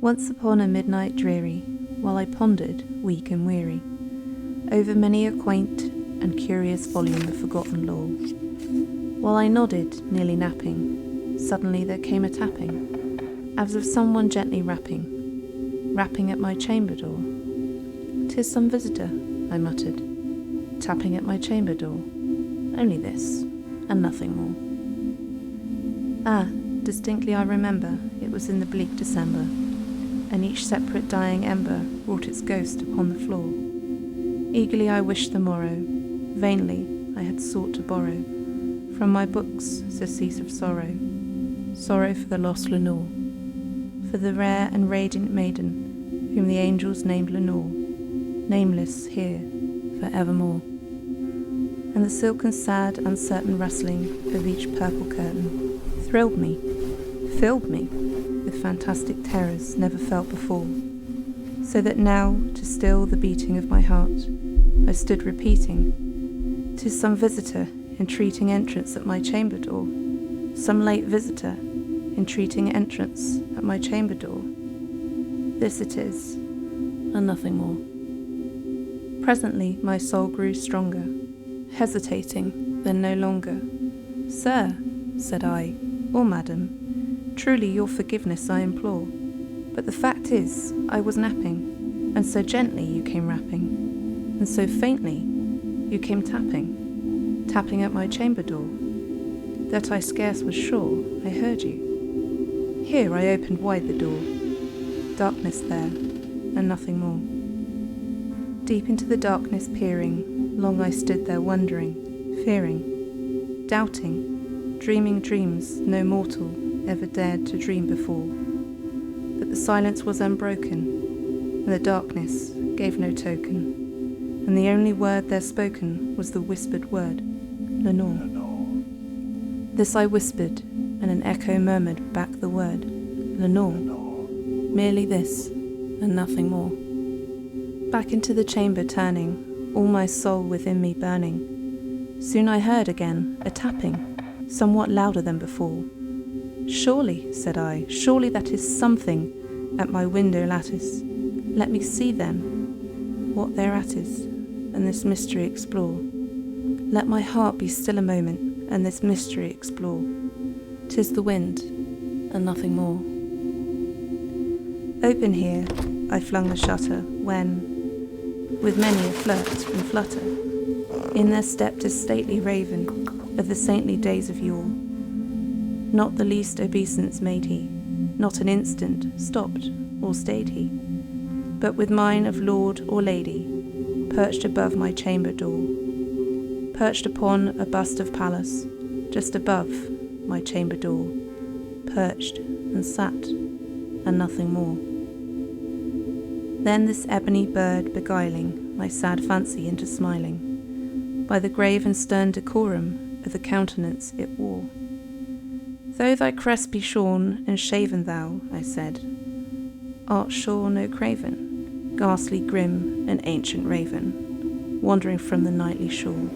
Once upon a midnight dreary, while I pondered, weak and weary, over many a quaint and curious volume of forgotten lore, while I nodded, nearly napping, suddenly there came a tapping, as of someone gently rapping at my chamber door. "'Tis some visitor," I muttered, tapping at my chamber door. Only this, and nothing more. Ah, distinctly I remember, it was in the bleak December, and each separate dying ember wrought its ghost upon the floor. Eagerly I wished the morrow, vainly I had sought to borrow from my books surcease of sorrow, sorrow for the lost Lenore, for the rare and radiant maiden whom the angels named Lenore, nameless here for evermore. And the silken sad uncertain rustling of each purple curtain thrilled me, filled me with fantastic terrors never felt before, so that now, to still the beating of my heart, I stood repeating, "'Tis some visitor entreating entrance at my chamber door, some late visitor entreating entrance at my chamber door. This it is, and nothing more." Presently my soul grew stronger, hesitating, then no longer. "Sir," said I, "or madam, truly your forgiveness I implore, but the fact is, I was napping, and so gently you came rapping, and so faintly you came tapping at my chamber door, that I scarce was sure I heard you. Here I opened wide the door, darkness there, and nothing more. Deep into the darkness peering, long I stood there wondering, fearing, doubting, dreaming dreams no mortal ever dared to dream before. But the silence was unbroken, and the darkness gave no token, and the only word there spoken was the whispered word, Lenore. This I whispered, and an echo murmured back the word, Lenore. Merely this, and nothing more. Back into the chamber turning, all my soul within me burning, soon I heard again a tapping, somewhat louder than before. "Surely," said I, "surely that is something at my window lattice. Let me see then what thereat is, and this mystery explore. Let my heart be still a moment, and this mystery explore. 'Tis the wind, and nothing more." Open here, I flung the shutter, when, with many a flirt and flutter, in there stepped a stately raven of the saintly days of yore. Not the least obeisance made he, not an instant stopped or stayed he, but with mine of lord or lady, perched above my chamber door, perched upon a bust of Pallas, just above my chamber door, perched and sat, and nothing more. Then this ebony bird beguiling my sad fancy into smiling, by the grave and stern decorum of the countenance it wore. "Though thy crest be shorn and shaven thou," I said, "art sure no craven, ghastly grim and ancient raven, wandering from the nightly shore.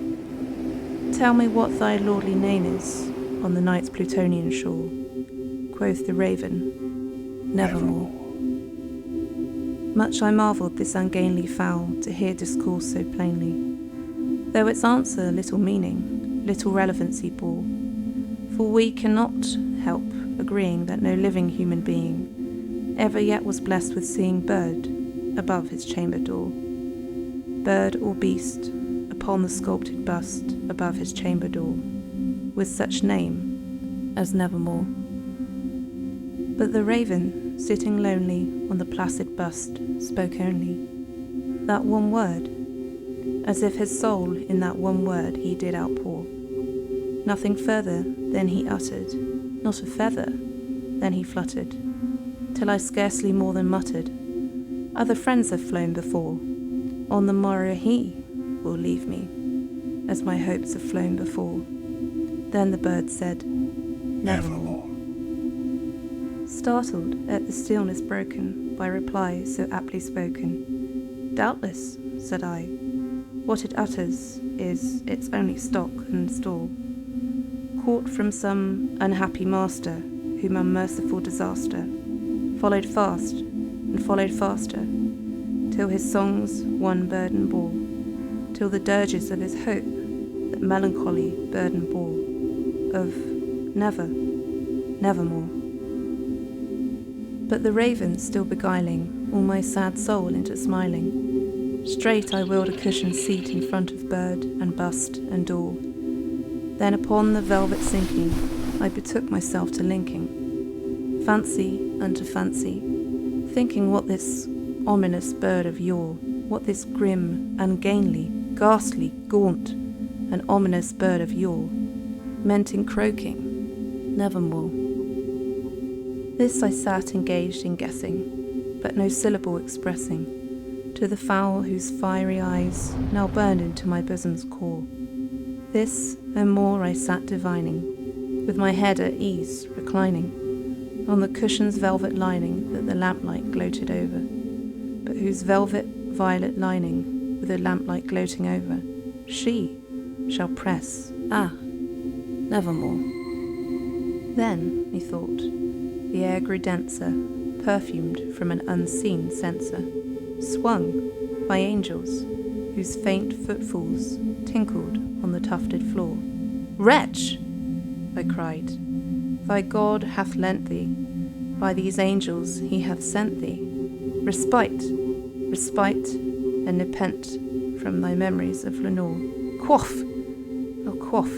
Tell me what thy lordly name is on the night's Plutonian shore." Quoth the raven, "Nevermore." Much I marvelled this ungainly fowl to hear discourse so plainly, though its answer little meaning, little relevancy bore, for we cannot help agreeing that no living human being ever yet was blessed with seeing bird above his chamber door, bird or beast upon the sculpted bust above his chamber door, with such name as Nevermore. But the raven, sitting lonely on the placid bust, spoke only that one word, as if his soul in that one word he did outpour. Nothing further than he uttered, not a feather then he fluttered, till I scarcely more than muttered, "Other friends have flown before, on the morrow he will leave me, as my hopes have flown before." Then the bird said, "Nevermore." Startled at the stillness broken by reply so aptly spoken, "Doubtless," said I, "what it utters is its only stock and store, caught from some unhappy master whom unmerciful disaster followed fast and followed faster, till his songs one burden bore, till the dirges of his hope that melancholy burden bore, of never, nevermore. But the raven still beguiling all my sad soul into smiling, straight I wheeled a cushioned seat in front of bird and bust and door. Then upon the velvet sinking, I betook myself to linking fancy unto fancy, thinking what this ominous bird of yore, what this grim, ungainly, ghastly, gaunt, and ominous bird of yore meant in croaking, nevermore. This I sat engaged in guessing, but no syllable expressing, to the fowl whose fiery eyes now burned into my bosom's core. This and more I sat divining, with my head at ease reclining, on the cushion's velvet lining that the lamplight gloated over, but whose velvet violet lining, with the lamplight gloating over, she shall press, nevermore. Then, methought, the air grew denser, perfumed from an unseen censer, swung by angels, whose faint footfalls tinkled on the tufted floor. Wretch! I cried, thy God hath lent thee, by these angels he hath sent thee, respite, and nepent from thy memories of Lenore. Quaff, oh quaff,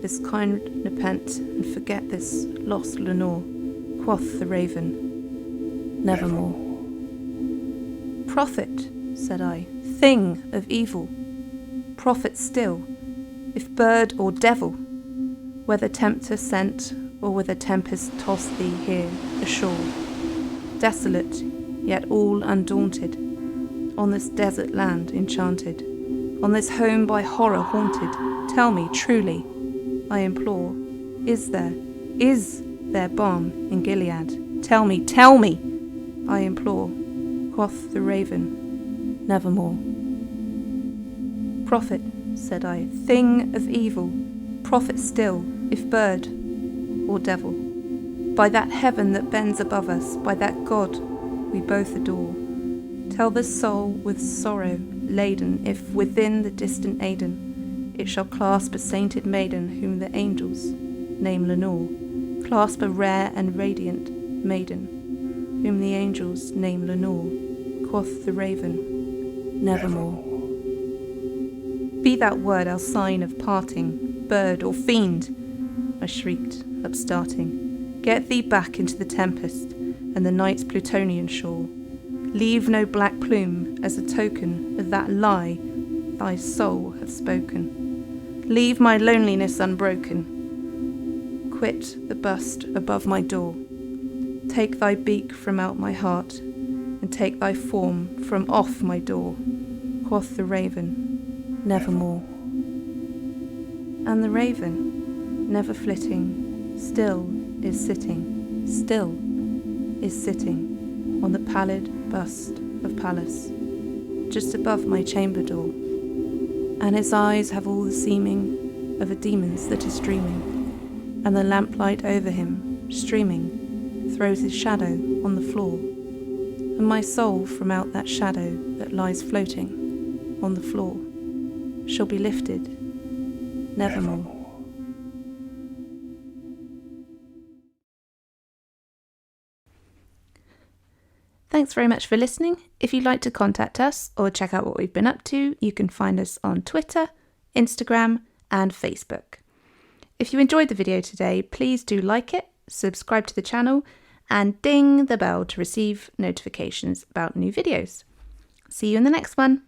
this kind nepent, and forget this lost Lenore, quoth the raven, nevermore. Prophet, said I, thing of evil, prophet still, if bird or devil, whether tempter sent, or whether tempest tossed thee here ashore, desolate, yet all undaunted, on this desert land enchanted, on this home by horror haunted, tell me truly, I implore, is there balm in Gilead? Tell me, I implore, quoth the raven, nevermore. Prophet, said I, thing of evil, prophet still, if bird or devil, by that heaven that bends above us, by that God we both adore, tell the soul with sorrow laden, if within the distant Aidenn it shall clasp a sainted maiden whom the angels name Lenore, clasp a rare and radiant maiden whom the angels name Lenore, quoth the raven, nevermore. Be that word our sign of parting, bird or fiend, I shrieked, upstarting. Get thee back into the tempest and the night's Plutonian shore. Leave no black plume as a token of that lie thy soul hath spoken. Leave my loneliness unbroken. Quit the bust above my door. Take thy beak from out my heart, and take thy form from off my door, quoth the raven, nevermore. And the raven, never flitting, still is sitting on the pallid bust of Pallas, just above my chamber door, and his eyes have all the seeming of a demon's that is dreaming, and the lamplight over him, streaming, throws his shadow on the floor, and my soul from out that shadow that lies floating on the floor shall be lifted nevermore. Thanks very much for listening. If you'd like to contact us or check out what we've been up to, you can find us on Twitter, Instagram, and Facebook. If you enjoyed the video today, please do like it, subscribe to the channel, and ding the bell to receive notifications about new videos. See you in the next one.